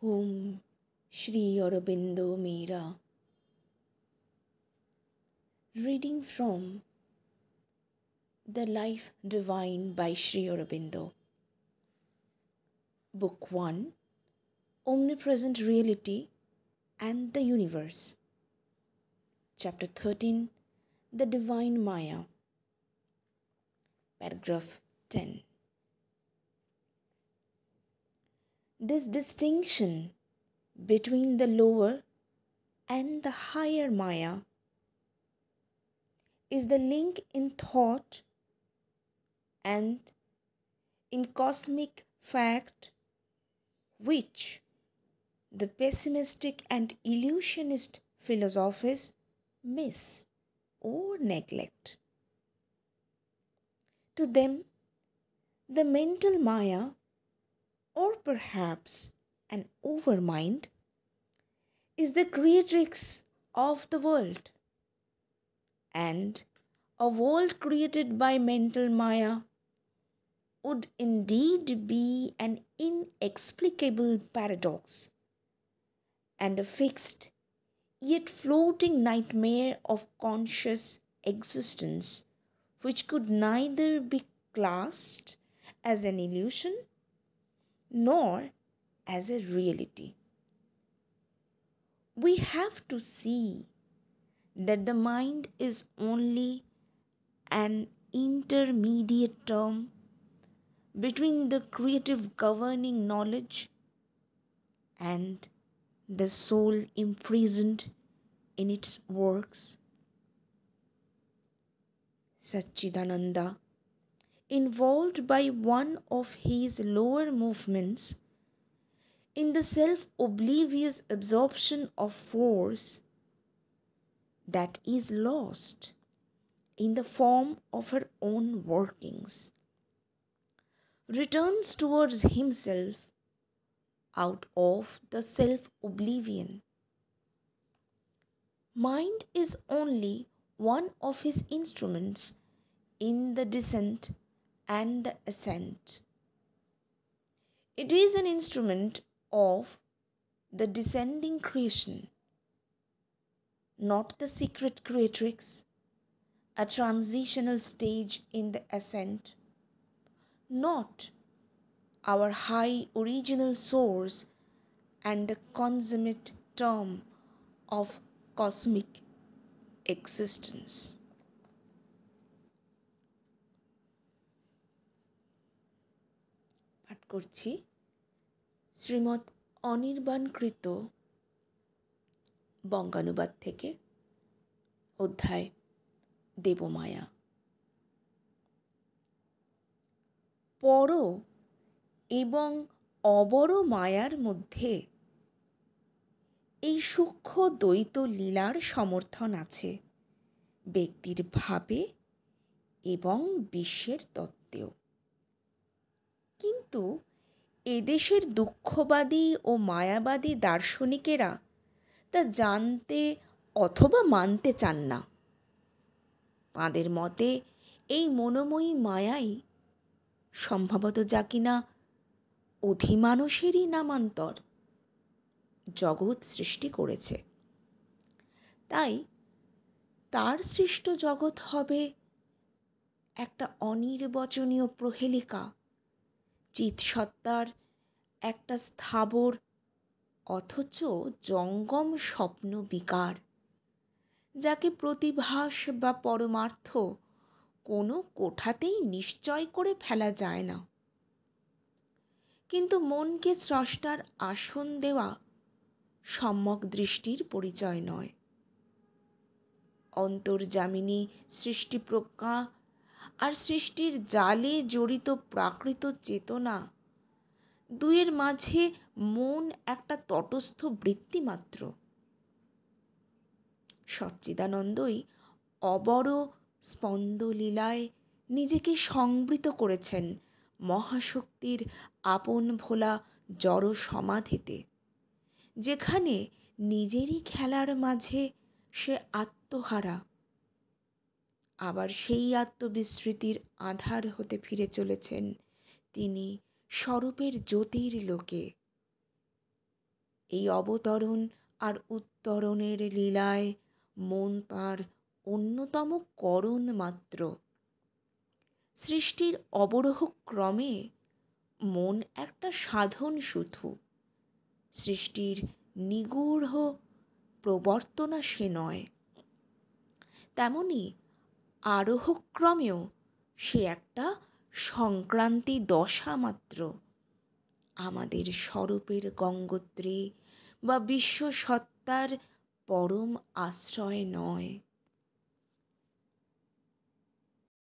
Om Shri Aurobindo Mera. Reading from The Life Divine by Shri Aurobindo. Book 1, Omnipresent Reality and the Universe. Chapter 13, The Divine Maya. Paragraph 10. This distinction between the lower and the higher Maya is the link in thought and in cosmic fact which the pessimistic and illusionist philosophies miss or neglect. To them, the mental Maya, or perhaps an overmind, is the creatrix of the world, and a world created by mental Maya would indeed be an inexplicable paradox and a fixed yet floating nightmare of conscious existence which could neither be classed as an illusion nor as a reality. We have to see that the mind is only an intermediate term between the creative governing knowledge and the soul imprisoned in its works. Satchidananda, involved by one of his lower movements in the self-oblivious absorption of force that is lost in the form of her own workings, returns towards himself out of the self-oblivion. Mind is only one of his instruments in the descent and the ascent. It is an instrument of the descending creation, not the secret creatrix, a transitional stage in the ascent, not our high original source and the consummate term of cosmic existence. পাঠ করছি শ্রীমৎ অনির্বাণকৃত বঙ্গানুবাদ থেকে অধ্যায় দেবমায়া। পর এবং অবর মায়ার মধ্যে এই সূক্ষ্ম দ্বৈত লীলার সমর্থন আছে ব্যক্তির ভাবে এবং বিশ্বের তত্ত্বেও। কিন্তু এদেশের দুঃখবাদী ও মায়াবাদী দার্শনিকেরা তা জানতে অথবা মানতে চান না। তাঁদের মতে এই মনোময়ী মায়াই সম্ভবত যা কিনা অধিমানুষেরই নামান্তর জগৎ সৃষ্টি করেছে। তাই তার সৃষ্ট জগৎ হবে একটা অনির্বচনীয় প্রহেলিকা, চিৎসত্তার একটা স্থাবর অথচ জঙ্গম স্বপ্ন বিকার, যাকে প্রতিভাস বা পরমার্থ কোনো কোঠাতেই নিশ্চয় করে ফেলা যায় না। কিন্তু মনকে স্রষ্টার আসন দেওয়া সম্যক দৃষ্টির পরিচয় নয়। অন্তর্যামিনী সৃষ্টিপ্রজ্ঞা আর সৃষ্টির জালে জড়িত প্রাকৃত চেতনা দুয়ের মাঝে মন একটা তটস্থ বৃত্তি মাত্র। সচ্চিদানন্দই অবর স্পন্দলীলায় নিজেকে সংবৃত করেছেন মহাশক্তির আপন ভোলা জড় সমাধিতে, যেখানে নিজেরই খেলার মাঝে সে আত্মহারা, আবার সেই আত্মবিস্মৃতির আধার হতে ফিরে চলেছেন তিনি স্বরূপের জ্যোতির লোকে। এই অবতরণ আর উত্তরণের লীলায় মন তার অন্যতম করণ মাত্র। সৃষ্টির অবরোহ ক্রমে মন একটা সাধন শুধু, সৃষ্টির নিগূঢ় প্রবর্তনা সে নয়। তেমনি আরোহক্রমেও সে একটা সংক্রান্তি দশা মাত্র, আমাদের স্বরূপের গঙ্গোত্রী বা বিশ্বসত্তার পরম আশ্রয় নয়।